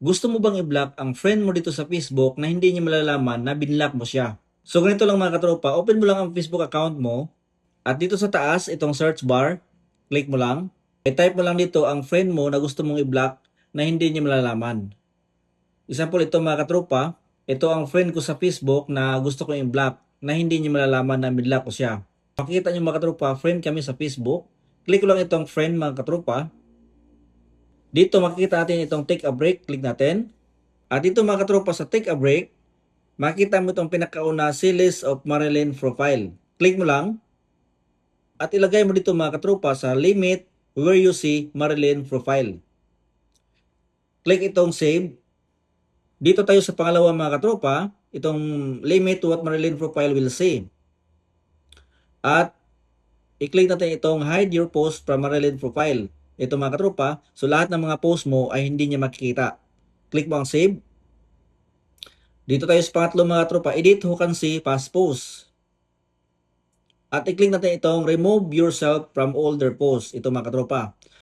Gusto mo bang i-block ang friend mo dito sa Facebook na hindi niya malalaman na binlock mo siya? So ganito lang mga katropa, open mo lang ang Facebook account mo at dito sa taas, itong search bar, click mo lang. I-type mo lang dito ang friend mo na gusto mong i-block na hindi niya malalaman. Example, ito mga katropa, ito ang friend ko sa Facebook na gusto kong i-block na hindi niya malalaman na binlock ko siya. Makikita niyo mga katropa, friend kami sa Facebook. Click ko lang itong friend mga katropa. Dito makikita natin itong take a break, click natin. At dito mga katropa sa take a break, makikita mo itong pinakauna, see list of Marilyn profile. Click mo lang at ilagay mo dito mga katropa sa limit where you see Marilyn profile. Click itong save. Dito tayo sa pangalawa mga katropa, itong limit what Marilyn profile will see. At i-click natin itong hide your post from Marilyn profile. Ito mga katropa, so lahat ng mga post mo ay hindi niya makikita. Click mo ang save. Dito tayo sa pangatlo mga tropa, edit who can see past posts. At i-click natin itong remove yourself from older posts. Ito mga katropa.